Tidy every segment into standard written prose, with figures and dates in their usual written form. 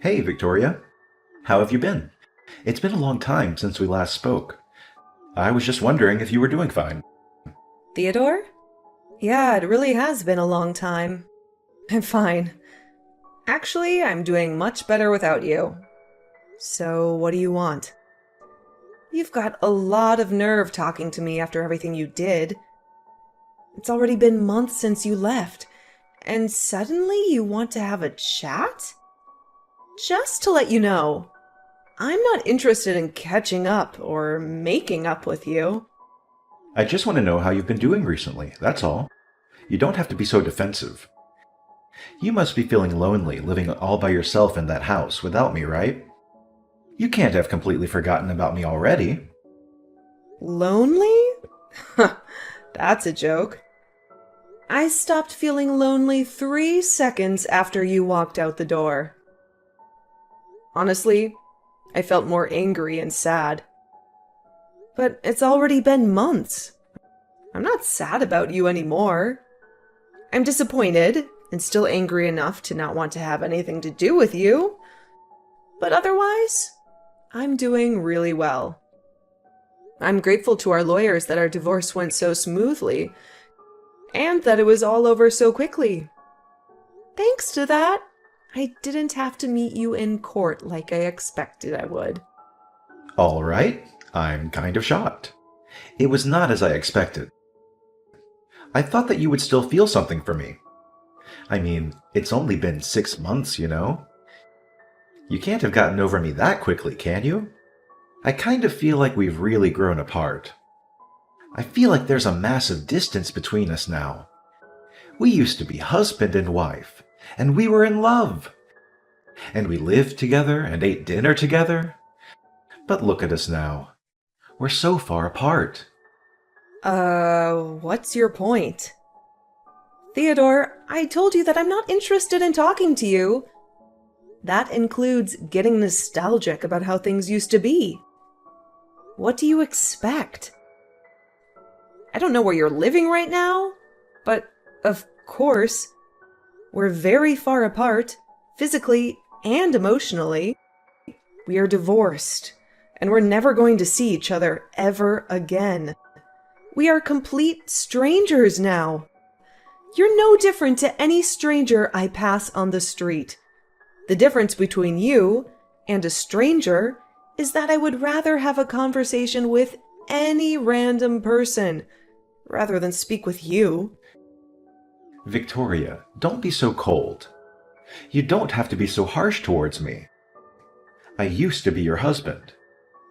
Hey, Victoria. How have you been? It's been a long time since we last spoke. I was just wondering if you were doing fine. Theodore? Yeah, it really has been a long time. I'm fine. Actually, I'm doing much better without you. So, what do you want? You've got a lot of nerve talking to me after everything you did. It's already been months since you left, and suddenly you want to have a chat? Just to let you know, I'm not interested in catching up or making up with you. I just want to know how you've been doing recently, that's all. You don't have to be so defensive. You must be feeling lonely living all by yourself in that house without me, right? You can't have completely forgotten about me already. Lonely? That's a joke. I stopped feeling lonely 3 seconds after you walked out the door. Honestly, I felt more angry and sad. But it's already been months. I'm not sad about you anymore. I'm disappointed and still angry enough to not want to have anything to do with you. But otherwise, I'm doing really well. I'm grateful to our lawyers that our divorce went so smoothly and that it was all over so quickly. Thanks to that, I didn't have to meet you in court like I expected I would. All right, I'm kind of shocked. It was not as I expected. I thought that you would still feel something for me. I mean, it's only been 6 months, you know? You can't have gotten over me that quickly, can you? I kind of feel like we've really grown apart. I feel like there's a massive distance between us now. We used to be husband and wife, and we were in love. And we lived together and ate dinner together. But look at us now. We're so far apart. What's your point? Theodore, I told you that I'm not interested in talking to you. That includes getting nostalgic about how things used to be. What do you expect? I don't know where you're living right now, but of course, we're very far apart, physically and emotionally. We are divorced, and we're never going to see each other ever again. We are complete strangers now. You're no different to any stranger I pass on the street. The difference between you and a stranger is that I would rather have a conversation with any random person rather than speak with you. Victoria, don't be so cold. You don't have to be so harsh towards me. I used to be your husband.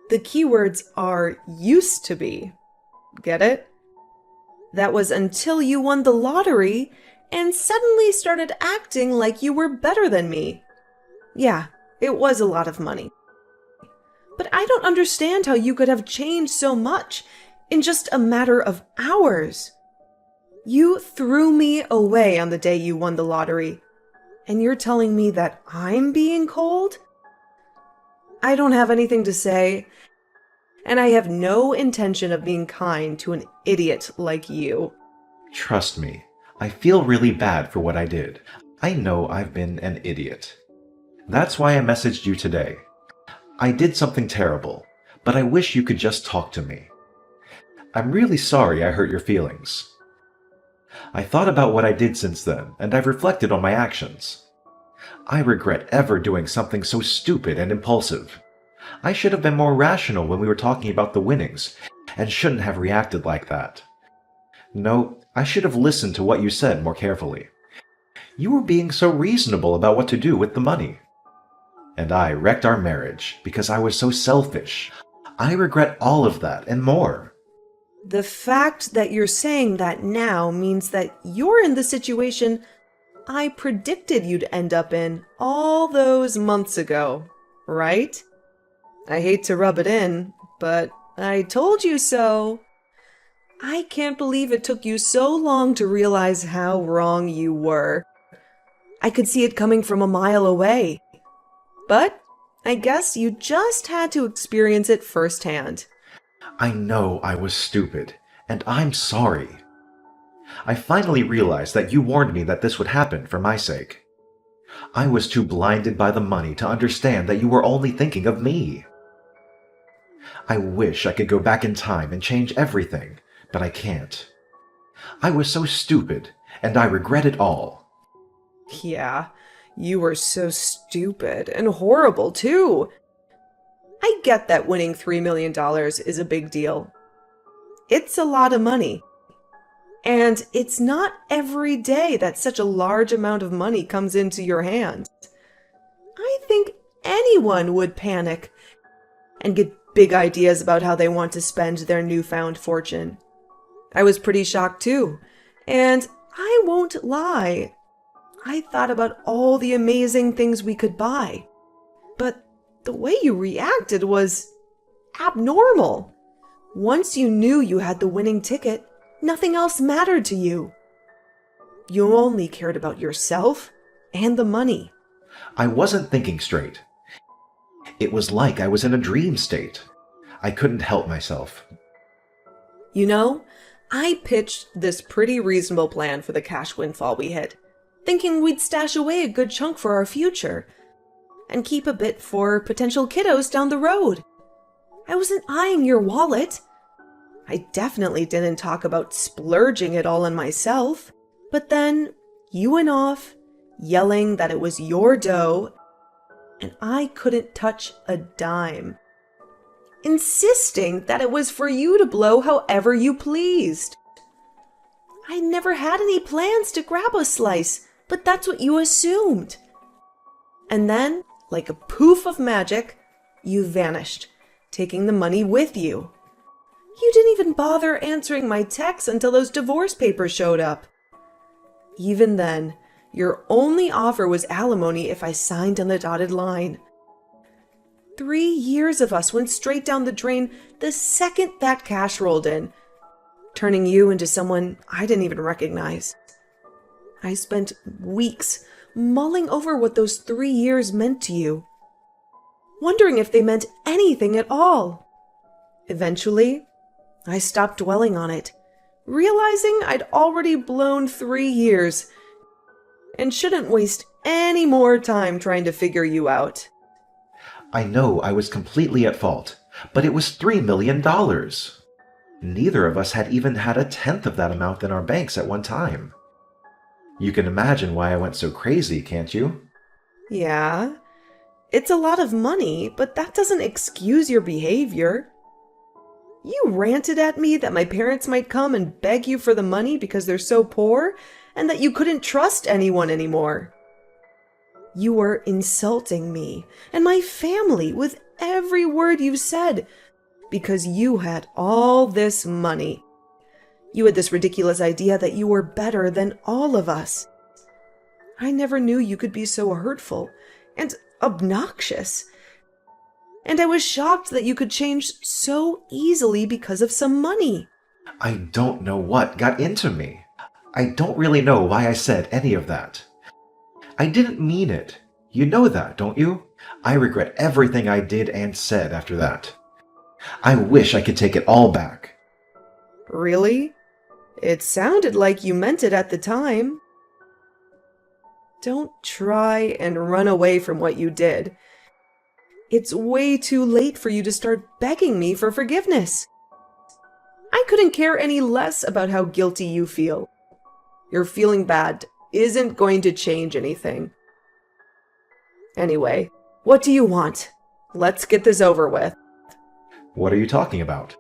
The keywords are used to be. Get it? That was until you won the lottery and suddenly started acting like you were better than me. Yeah, it was a lot of money. But I don't understand how you could have changed so much in just a matter of hours. You threw me away on the day you won the lottery, and you're telling me that I'm being cold? I don't have anything to say, and I have no intention of being kind to an idiot like you. Trust me, I feel really bad for what I did. I know I've been an idiot. That's why I messaged you today. I did something terrible, but I wish you could just talk to me. I'm really sorry I hurt your feelings. I thought about what I did since then, and I've reflected on my actions. I regret ever doing something so stupid and impulsive. I should have been more rational when we were talking about the winnings, and shouldn't have reacted like that. No, I should have listened to what you said more carefully. You were being so reasonable about what to do with the money. And I wrecked our marriage because I was so selfish. I regret all of that and more. The fact that you're saying that now means that you're in the situation I predicted you'd end up in all those months ago, right? I hate to rub it in, but I told you so. I can't believe it took you so long to realize how wrong you were. I could see it coming from a mile away. But I guess you just had to experience it firsthand. I know I was stupid, and I'm sorry. I finally realized that you warned me that this would happen for my sake. I was too blinded by the money to understand that you were only thinking of me. I wish I could go back in time and change everything, but I can't. I was so stupid, and I regret it all. Yeah, you were so stupid and horrible, too. I get that winning $3 million is a big deal. It's a lot of money. And it's not every day that such a large amount of money comes into your hand. I think anyone would panic and get big ideas about how they want to spend their newfound fortune. I was pretty shocked too, and I won't lie. I thought about all the amazing things we could buy. But the way you reacted was abnormal. Once you knew you had the winning ticket, nothing else mattered to you. You only cared about yourself and the money. I wasn't thinking straight. It was like I was in a dream state. I couldn't help myself. You know, I pitched this pretty reasonable plan for the cash windfall we hit, thinking we'd stash away a good chunk for our future and keep a bit for potential kiddos down the road. I wasn't eyeing your wallet. I definitely didn't talk about splurging it all on myself. But then you went off, yelling that it was your dough, and I couldn't touch a dime, insisting that it was for you to blow however you pleased. I never had any plans to grab a slice, but that's what you assumed. And then, like a poof of magic, you vanished, taking the money with you. You didn't even bother answering my texts until those divorce papers showed up. Even then, your only offer was alimony if I signed on the dotted line. 3 years of us went straight down the drain the second that cash rolled in, turning you into someone I didn't even recognize. I spent weeks mulling over what those 3 years meant to you, wondering if they meant anything at all. Eventually, I stopped dwelling on it, realizing I'd already blown 3 years and shouldn't waste any more time trying to figure you out. I know I was completely at fault, but it was $3 million. Neither of us had even had a tenth of that amount in our banks at one time. You can imagine why I went so crazy, can't you? Yeah, it's a lot of money, but that doesn't excuse your behavior. You ranted at me that my parents might come and beg you for the money because they're so poor, and that you couldn't trust anyone anymore. You were insulting me and my family with every word you said because you had all this money. You had this ridiculous idea that you were better than all of us. I never knew you could be so hurtful and obnoxious. And I was shocked that you could change so easily because of some money. I don't know what got into me. I don't really know why I said any of that. I didn't mean it. You know that, don't you? I regret everything I did and said after that. I wish I could take it all back. Really? It sounded like you meant it at the time. Don't try and run away from what you did. It's way too late for you to start begging me for forgiveness. I couldn't care any less about how guilty you feel. Your feeling bad isn't going to change anything. Anyway, what do you want? Let's get this over with. What are you talking about?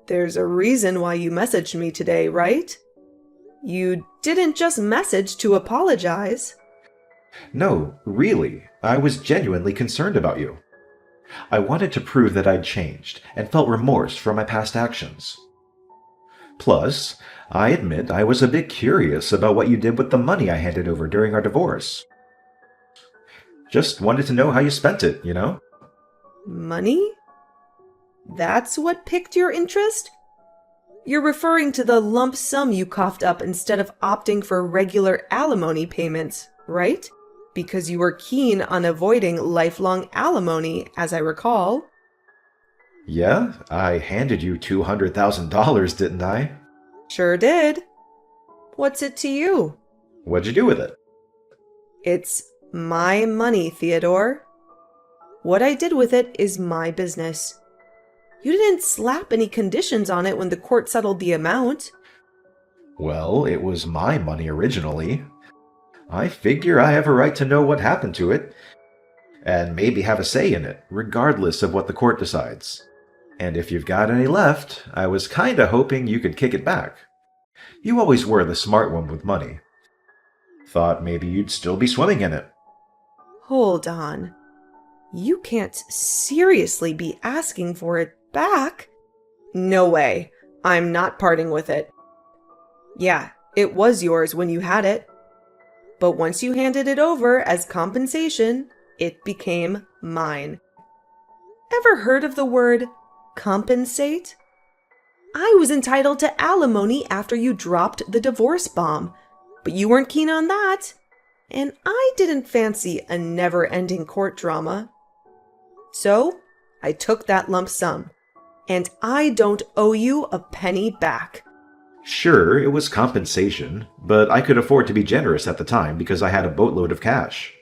There's a reason why you messaged me today, right? You didn't just message to apologize. No, really, I was genuinely concerned about you. I wanted to prove that I'd changed and felt remorse for my past actions. Plus, I admit I was a bit curious about what you did with the money I handed over during our divorce. Just wanted to know how you spent it, you know? Money? That's what piqued your interest? You're referring to the lump sum you coughed up instead of opting for regular alimony payments, right? Because you were keen on avoiding lifelong alimony, as I recall. Yeah, I handed you $200,000, didn't I? Sure did. What's it to you? What'd you do with it? It's my money, Theodore. What I did with it is my business. You didn't slap any conditions on it when the court settled the amount. Well, it was my money originally. I figure I have a right to know what happened to it, and maybe have a say in it, regardless of what the court decides. And if you've got any left, I was kinda hoping you could kick it back. You always were the smart one with money. Thought maybe you'd still be swimming in it. Hold on. You can't seriously be asking for it back. No way. I'm not parting with it. Yeah, it was yours when you had it. But once you handed it over as compensation, it became mine. Ever heard of the word compensate? I was entitled to alimony after you dropped the divorce bomb, but you weren't keen on that, and I didn't fancy a never-ending court drama. So, I took that lump sum, and I don't owe you a penny back. Sure, it was compensation, but I could afford to be generous at the time because I had a boatload of cash.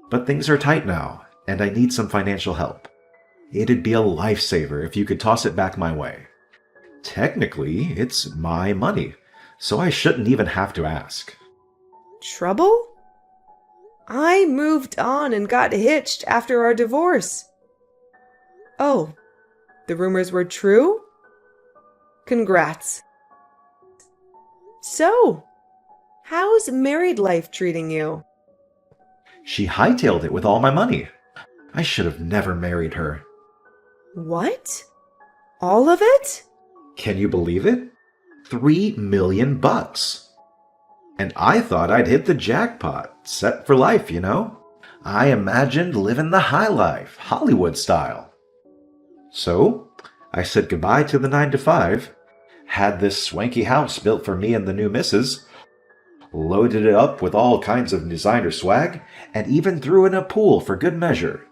But things are tight now, and I need some financial help. It'd be a lifesaver if you could toss it back my way. Technically, it's my money, so I shouldn't even have to ask. Trouble? I moved on and got hitched after our divorce. Oh, the rumors were true? Congrats. So, how's married life treating you? She hightailed it with all my money. I should have never married her. What? All of it? Can you believe it? $3 million. And I thought I'd hit the jackpot, set for life, you know? I imagined living the high life, Hollywood style. So, I said goodbye to the 9 to 5, had this swanky house built for me and the new missus, loaded it up with all kinds of designer swag, and even threw in a pool for good measure.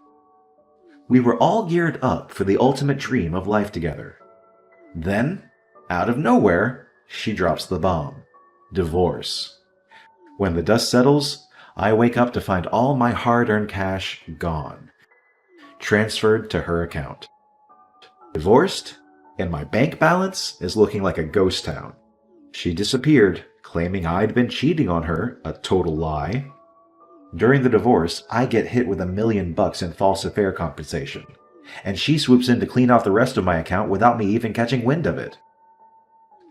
We were all geared up for the ultimate dream of life together. Then, out of nowhere, she drops the bomb. Divorce. When the dust settles, I wake up to find all my hard-earned cash gone. Transferred to her account. Divorced, and my bank balance is looking like a ghost town. She disappeared, claiming I'd been cheating on her, a total lie. During the divorce, I get hit with $1 million in false affair compensation, and she swoops in to clean off the rest of my account without me even catching wind of it.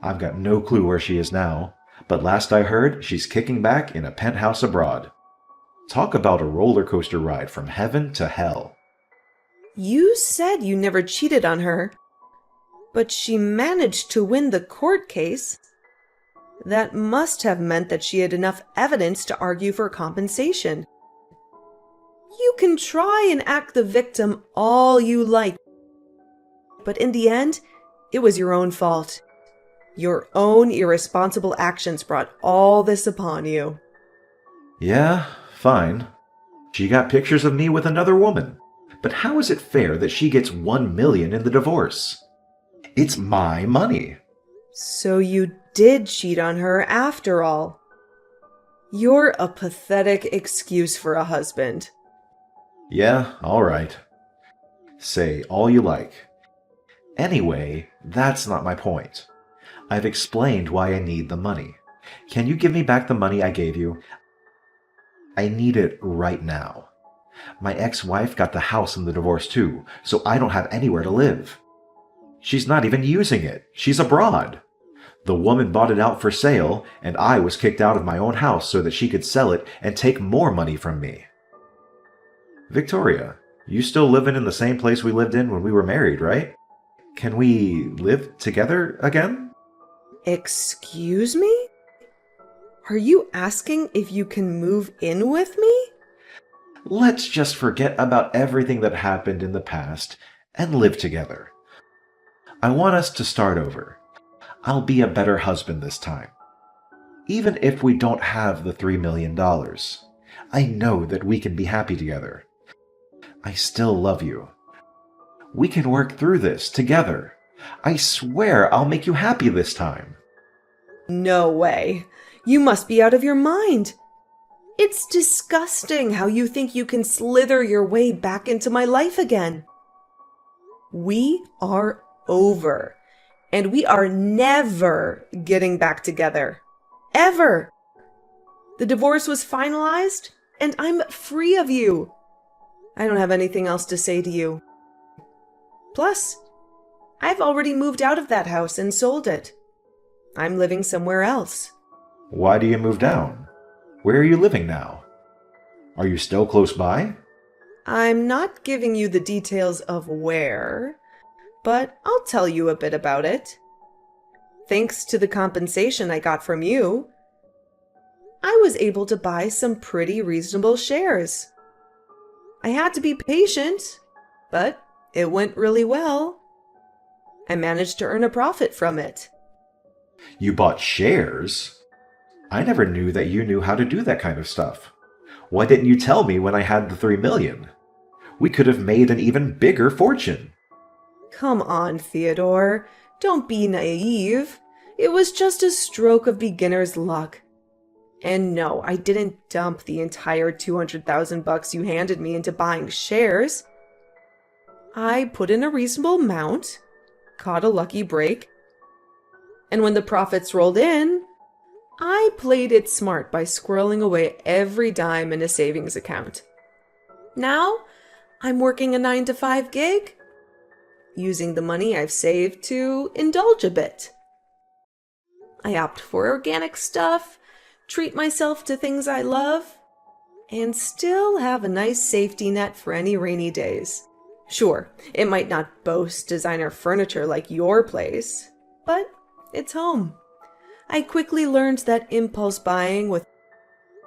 I've got no clue where she is now, but last I heard, she's kicking back in a penthouse abroad. Talk about a roller coaster ride from heaven to hell. You said you never cheated on her, but she managed to win the court case. That must have meant that she had enough evidence to argue for compensation. You can try and act the victim all you like, but in the end, it was your own fault. Your own irresponsible actions brought all this upon you. Yeah, fine. She got pictures of me with another woman. But how is it fair that she gets $1 million in the divorce? It's my money. So you did cheat on her after all. You're a pathetic excuse for a husband. Yeah, all right. Say all you like. Anyway, that's not my point. I've explained why I need the money. Can you give me back the money I gave you? I need it right now. My ex-wife got the house in the divorce too, so I don't have anywhere to live. She's not even using it. She's abroad. The woman bought it out for sale, and I was kicked out of my own house so that she could sell it and take more money from me. Victoria, you still living in the same place we lived in when we were married, right? Can we live together again? Excuse me? Are you asking if you can move in with me? Let's just forget about everything that happened in the past and live together. I want us to start over. I'll be a better husband this time. Even if we don't have the $3 million, I know that we can be happy together. I still love you. We can work through this together. I swear I'll make you happy this time. No way. You must be out of your mind. It's disgusting how you think you can slither your way back into my life again. We are over, and we are never getting back together. Ever. The divorce was finalized, and I'm free of you. I don't have anything else to say to you. Plus, I've already moved out of that house and sold it. I'm living somewhere else. Why do you move down? Where are you living now? Are you still close by? I'm not giving you the details of where, but I'll tell you a bit about it. Thanks to the compensation I got from you, I was able to buy some pretty reasonable shares. I had to be patient, but it went really well. I managed to earn a profit from it. You bought shares? I never knew that you knew how to do that kind of stuff. Why didn't you tell me when I had the 3 million? We could have made an even bigger fortune. Come on, Theodore. Don't be naive. It was just a stroke of beginner's luck. And no, I didn't dump the entire $200,000 you handed me into buying shares. I put in a reasonable amount, caught a lucky break, and when the profits rolled in, I played it smart by squirreling away every dime in a savings account. Now, I'm working a 9-to-5 gig, using the money I've saved to indulge a bit. I opt for organic stuff, treat myself to things I love, and still have a nice safety net for any rainy days. Sure, it might not boast designer furniture like your place, but it's home. I quickly learned that impulse buying with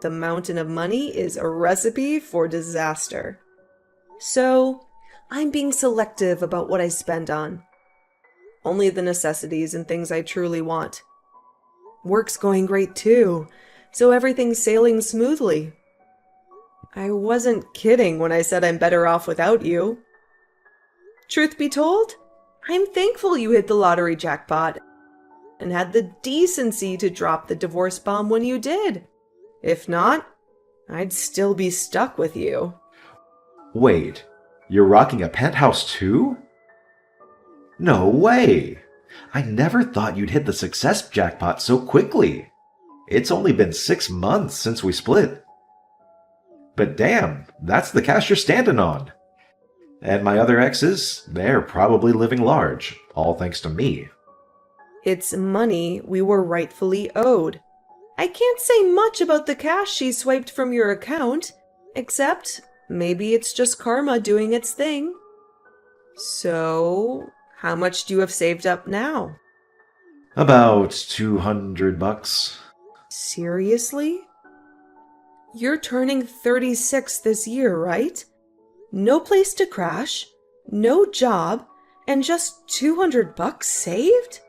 the mountain of money is a recipe for disaster. So, I'm being selective about what I spend on. Only the necessities and things I truly want. Work's going great too, so everything's sailing smoothly. I wasn't kidding when I said I'm better off without you. Truth be told, I'm thankful you hit the lottery jackpot and had the decency to drop the divorce bomb when you did. If not, I'd still be stuck with you. Wait, you're rocking a penthouse too? No way! I never thought you'd hit the success jackpot so quickly. It's only been 6 months since we split. But damn, that's the cash you're standing on. And my other exes, they're probably living large, all thanks to me. It's money we were rightfully owed. I can't say much about the cash she swiped from your account, except maybe it's just karma doing its thing. So, how much do you have saved up now? About $200. Seriously? You're turning 36 this year, right? No place to crash, no job, and just $200 saved?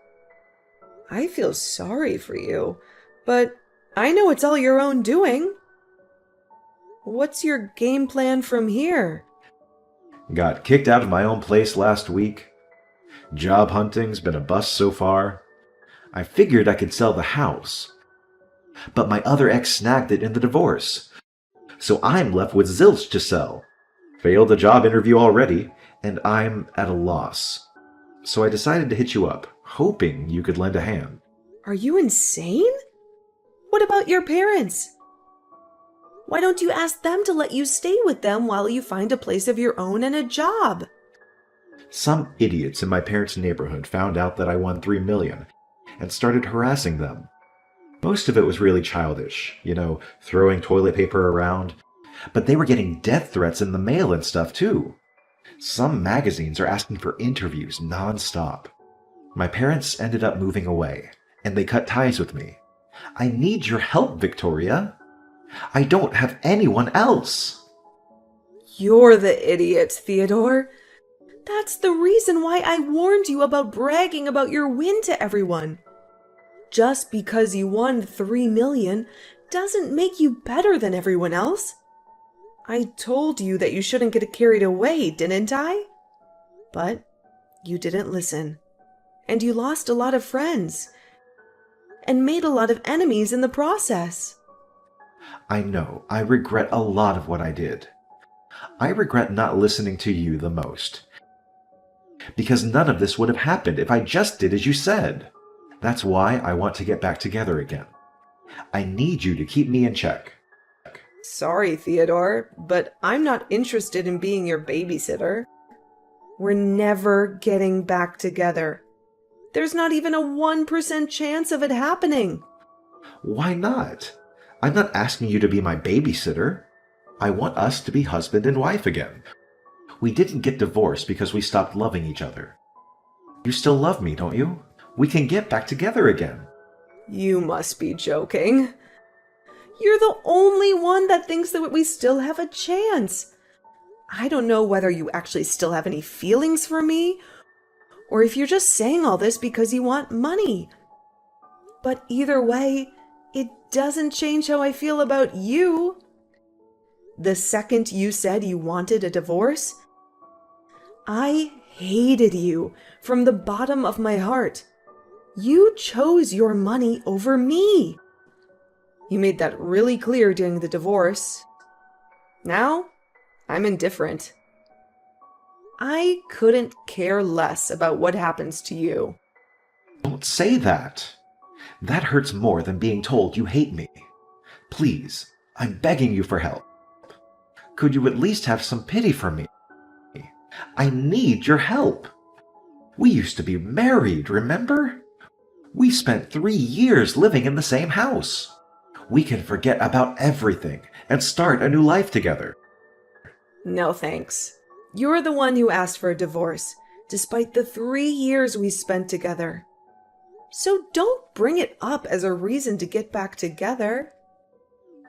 I feel sorry for you, but I know it's all your own doing. What's your game plan from here? Got kicked out of my own place last week. Job hunting's been a bust so far. I figured I could sell the house. But my other ex snagged it in the divorce. So I'm left with zilch to sell. Failed the job interview already, and I'm at a loss. So I decided to hit you up, hoping you could lend a hand. Are you insane? What about your parents? Why don't you ask them to let you stay with them while you find a place of your own and a job? Some idiots in my parents' neighborhood found out that I won $3 million and started harassing them. Most of it was really childish, throwing toilet paper around. But they were getting death threats in the mail and stuff too. Some magazines are asking for interviews nonstop. My parents ended up moving away, and they cut ties with me. I need your help, Victoria. I don't have anyone else. You're the idiot, Theodore. That's the reason why I warned you about bragging about your win to everyone. Just because you won $3 million doesn't make you better than everyone else. I told you that you shouldn't get carried away, didn't I? But you didn't listen. And you lost a lot of friends. And made a lot of enemies in the process. I know I regret a lot of what I did. I regret not listening to you the most. Because none of this would have happened if I just did as you said. That's why I want to get back together again. I need you to keep me in check. Sorry, Theodore, but I'm not interested in being your babysitter. We're never getting back together. There's not even a 1% chance of it happening. Why not? I'm not asking you to be my babysitter. I want us to be husband and wife again. We didn't get divorced because we stopped loving each other. You still love me, don't you? We can get back together again. You must be joking. You're the only one that thinks that we still have a chance. I don't know whether you actually still have any feelings for me, or if you're just saying all this because you want money. But either way, it doesn't change how I feel about you. The second you said you wanted a divorce, I hated you from the bottom of my heart. You chose your money over me. You made that really clear during the divorce. Now, I'm indifferent. I couldn't care less about what happens to you. Don't say that. That hurts more than being told you hate me. Please, I'm begging you for help. Could you at least have some pity for me? I need your help. We used to be married, remember? We spent 3 years living in the same house. We can forget about everything and start a new life together. No thanks. You're the one who asked for a divorce, despite the 3 years we spent together. So don't bring it up as a reason to get back together.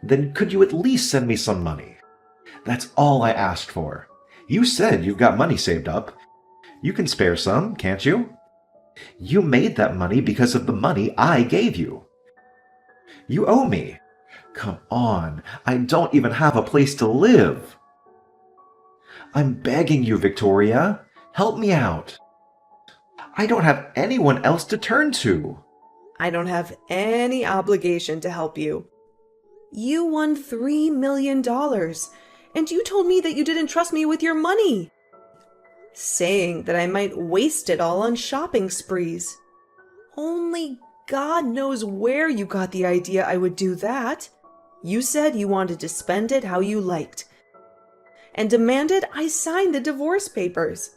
Then could you at least send me some money? That's all I asked for. You said you've got money saved up. You can spare some, can't you? You made that money because of the money I gave you. You owe me. Come on, I don't even have a place to live. I'm begging you, Victoria. Help me out. I don't have anyone else to turn to. I don't have any obligation to help you. You won $3 million, and you told me that you didn't trust me with your money, saying that I might waste it all on shopping sprees. Only God knows where you got the idea I would do that. You said you wanted to spend it how you liked, and demanded I sign the divorce papers.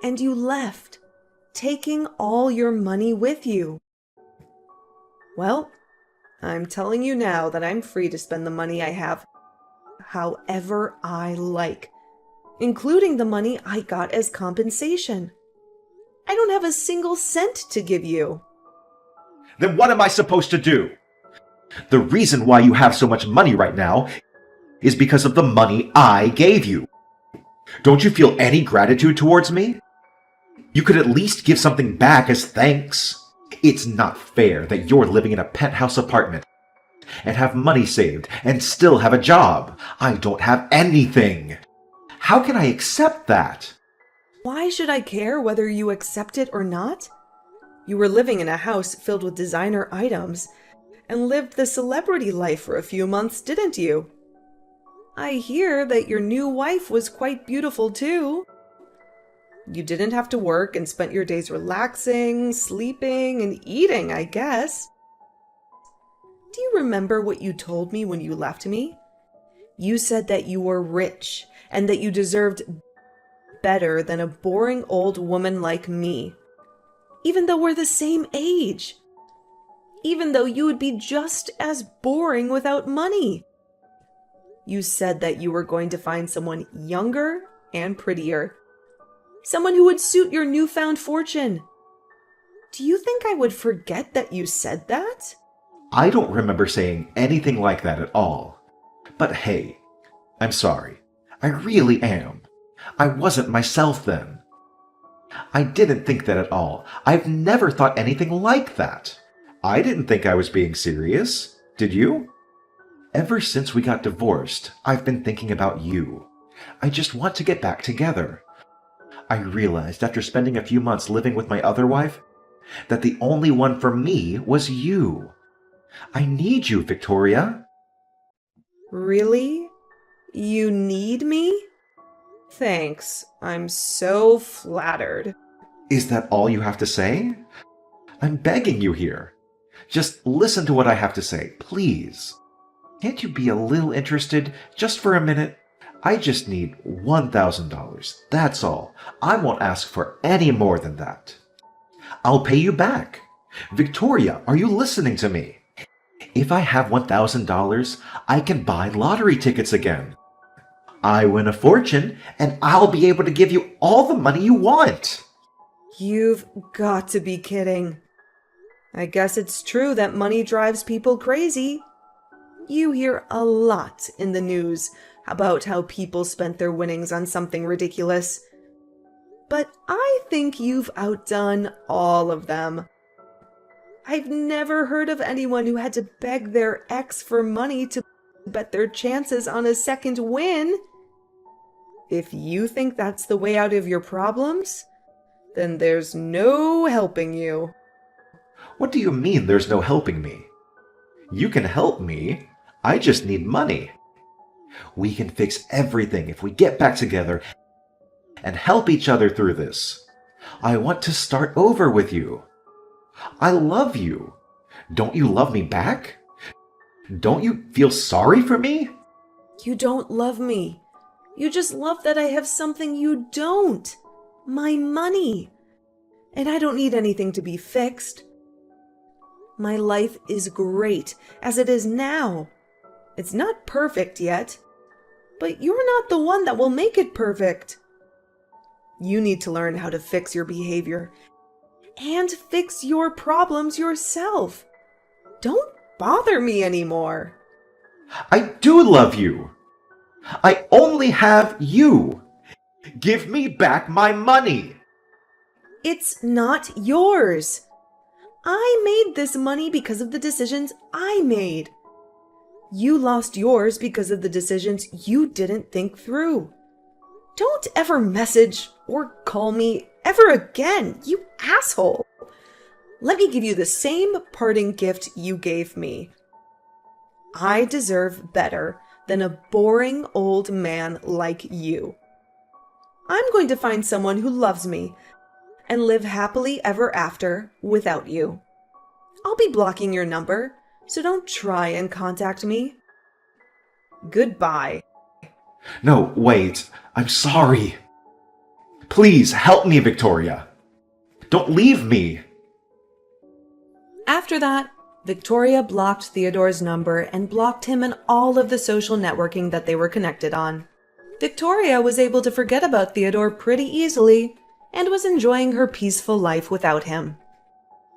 And you left, taking all your money with you. Well, I'm telling you now that I'm free to spend the money I have however I like, including the money I got as compensation. I don't have a single cent to give you. Then what am I supposed to do? The reason why you have so much money right now is because of the money I gave you. Don't you feel any gratitude towards me? You could at least give something back as thanks. It's not fair that you're living in a penthouse apartment and have money saved and still have a job. I don't have anything. How can I accept that? Why should I care whether you accept it or not? You were living in a house filled with designer items and lived the celebrity life for a few months, didn't you? I hear that your new wife was quite beautiful too. You didn't have to work and spent your days relaxing, sleeping, and eating, I guess. Do you remember what you told me when you left me? You said that you were rich and that you deserved better than a boring old woman like me, even though we're the same age. Even though you would be just as boring without money. You said that you were going to find someone younger and prettier. Someone who would suit your newfound fortune. Do you think I would forget that you said that? I don't remember saying anything like that at all. But hey, I'm sorry. I really am. I wasn't myself then. I didn't think that at all. I've never thought anything like that. I didn't think I was being serious. Did you? Ever since we got divorced, I've been thinking about you. I just want to get back together. I realized after spending a few months living with my other wife that the only one for me was you. I need you, Victoria. Really? You need me? Thanks. I'm so flattered. Is that all you have to say? I'm begging you here. Just listen to what I have to say, please. Can't you be a little interested just for a minute? I just need $1,000. That's all. I won't ask for any more than that. I'll pay you back. Victoria, are you listening to me? If I have $1,000, I can buy lottery tickets again. I win a fortune, and I'll be able to give you all the money you want. You've got to be kidding. I guess it's true that money drives people crazy. You hear a lot in the news about how people spent their winnings on something ridiculous. But I think you've outdone all of them. I've never heard of anyone who had to beg their ex for money to bet their chances on a second win. If you think that's the way out of your problems, then there's no helping you. What do you mean there's no helping me? You can help me. I just need money. We can fix everything if we get back together and help each other through this. I want to start over with you. I love you. Don't you love me back? Don't you feel sorry for me? You don't love me. You just love that I have something you don't. My money. And I don't need anything to be fixed. My life is great as it is now. It's not perfect yet, but you're not the one that will make it perfect. You need to learn how to fix your behavior and fix your problems yourself. Don't bother me anymore. I do love you. I only have you. Give me back my money. It's not yours. I made this money because of the decisions I made. You lost yours because of the decisions you didn't think through. Don't ever message or call me ever again, you asshole. Let me give you the same parting gift you gave me. I deserve better than a boring old man like you. I'm going to find someone who loves me and live happily ever after without you. I'll be blocking your number, so don't try and contact me. Goodbye. No, wait. I'm sorry. Please help me, Victoria. Don't leave me. After that, Victoria blocked Theodore's number and blocked him in all of the social networking that they were connected on. Victoria was able to forget about Theodore pretty easily and was enjoying her peaceful life without him.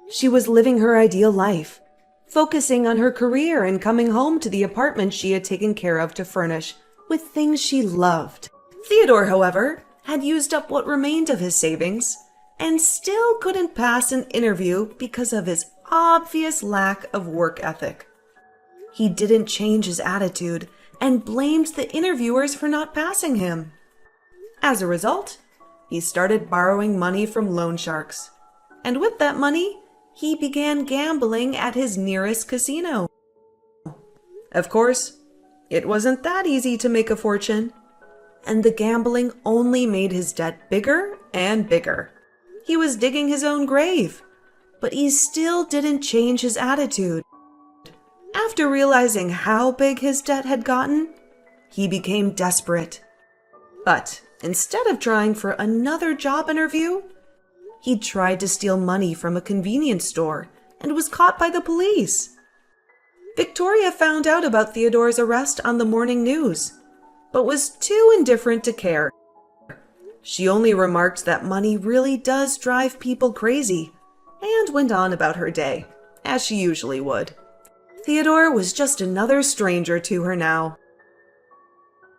She was living her ideal life, focusing on her career and coming home to the apartment she had taken care of to furnish with things she loved. Theodore, however, had used up what remained of his savings and still couldn't pass an interview because of his obvious lack of work ethic. He didn't change his attitude and blamed the interviewers for not passing him. As a result, he started borrowing money from loan sharks, and with that money, he began gambling at his nearest casino. Of course, it wasn't that easy to make a fortune, and the gambling only made his debt bigger and bigger. He was digging his own grave, but he still didn't change his attitude. After realizing how big his debt had gotten, he became desperate. But instead of trying for another job interview, he tried to steal money from a convenience store and was caught by the police. Victoria found out about Theodore's arrest on the morning news, but was too indifferent to care. She only remarked that money really does drive people crazy and went on about her day, as she usually would. Theodore was just another stranger to her now.